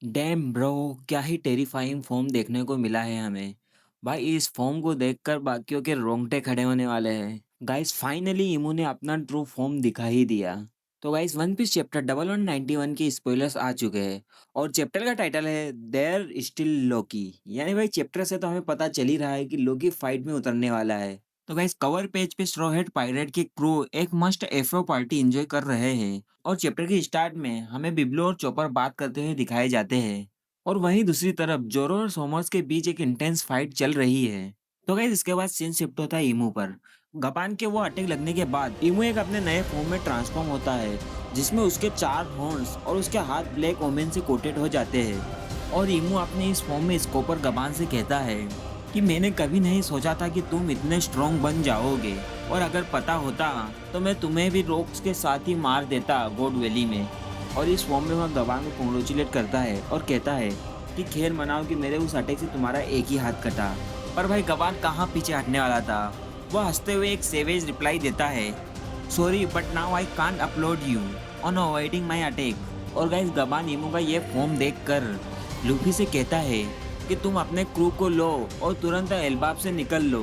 Damn bro! क्या ही terrifying form देखने को मिला है हमें। भाई इस फ़ॉर्म को देखकर बाकियों के रोंगटे खड़े होने वाले हैं। गाइस फाइनली इमू ने अपना ट्रू फ़ॉर्म दिखा ही दिया। तो गाइस वन पीस चैप्टर 1191 के स्पॉयलर्स आ चुके हैं और चैप्टर का टाइटल है देयर स्टिल लोकी। यानी भाई चैप्टर से तो हमें पता चल ही रहा है कि लोकी फाइट में उतरने वाला है। तो गाइस कवर पेज पे स्ट्रॉ हैट पायरेट की क्रू एक मस्त एफ्रो पार्टी एंजॉय कर रहे हैं और चैप्टर के स्टार्ट में हमें बिब्लो और चॉपर बात करते हुए दिखाए जाते हैं और वहीं दूसरी तरफ जोरो और सोमर्स के बीच एक इंटेंस फाइट चल रही है। तो गाइस इसके बाद सीन शिफ्ट होता है इमू पर। गपान के वो अटैक लगने के बाद इमू एक अपने नए फॉर्म में ट्रांसफॉर्म होता है जिसमें उसके 4 हॉर्न्स और उसके हाथ ब्लैक ओमेन से कोटेड हो जाते हैं और इमू अपने इस फॉर्म में स्कोपर गबान से कहता है कि मैंने कभी नहीं सोचा था कि तुम इतने स्ट्रॉन्ग बन जाओगे और अगर पता होता तो मैं तुम्हें भी रोक्स के साथ ही मार देता गॉड वैली में। और इस फॉर्म में वह गवांग को कॉन्ग्रेचुलेट करता है और कहता है कि खैर मनाओ कि मेरे उस अटैक से तुम्हारा एक ही हाथ कटा। पर भाई गवान कहाँ पीछे हटने वाला था। वह हंसते हुए एक सेवेज रिप्लाई देता है, sorry but now I can't upload you on avoiding my attack. और गाइस गबान इमू का ये फॉर्म देखकर लूफी से कहता है कि तुम अपने क्रू को लो और तुरंत एल्बाब से निकल लो।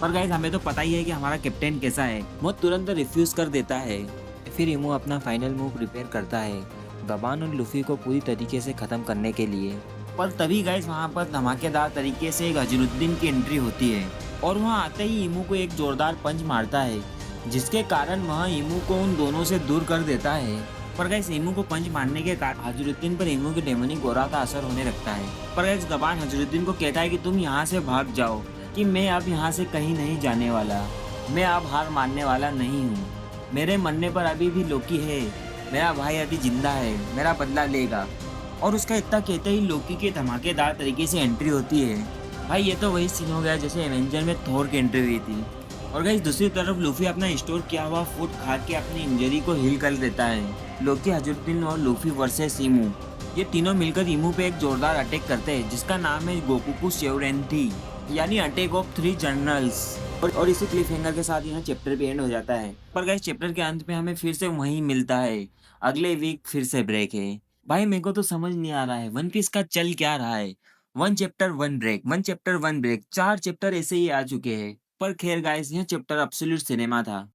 पर गाइस हमें तो पता ही है कि हमारा कैप्टन कैसा है, वो तुरंत रिफ्यूज कर देता है। फिर इमू अपना फाइनल मूव प्रिपेयर करता है गबान और लूफी को पूरी तरीके से खत्म करने के लिए। पर तभी गाइस वहाँ पर धमाकेदार तरीके से एक अजरुद्दीन की एंट्री होती है और वहाँ आते ही इमू को एक जोरदार पंच मारता है जिसके कारण वह इमू को उन दोनों से दूर कर देता है। पर गाइस इमू को पंच मारने के कारण हजरुद्दीन पर इमू के डेमोनिक ऑरा का असर होने लगता है। पर गाइस गबान हजरुद्दीन को कहता है कि तुम यहाँ से भाग जाओ, कि मैं अब यहाँ से कहीं नहीं जाने वाला, मैं अब हार मानने वाला नहीं हूँ। मेरे मरने पर अभी भी लोकी है, मेरा भाई अभी जिंदा है, मेरा बदला लेगा। और उसका इतना कहते ही लोकी के धमाकेदार तरीके से एंट्री होती है। भाई ये तो वही सीन हो गया जैसे एवेंजर में थोर की एंट्री हुई थी। और गाइस दूसरी तरफ लूफी अपना स्टोर किया हुआ फूड खा के अपनी इंजरी को हील कर देता है। लोकी, हजरुद्दीन और लूफी वर्सेस इमू, ये तीनों मिलकर इमू पे एक जोरदार अटैक करते हैं जिसका नाम है गोकुकू शेवरेंथी, यानी अटैक ऑफ 3 जनरल्स। और इसी क्लिफ हैंगर के साथ यहाँ चैप्टर भी एंड हो जाता है। पर गाइस चैप्टर के अंत में हमें फिर से वहीं मिलता है, अगले वीक फिर से ब्रेक है। भाई मेरे को तो समझ नहीं आ रहा है वन पीस का चल क्या रहा है। 1 chapter 1 break, 1 chapter 1 break, 4 chapter ऐसे ही आ चुके हैं। पर खैर गाइस यह चैप्टर एब्सोल्यूट सिनेमा था।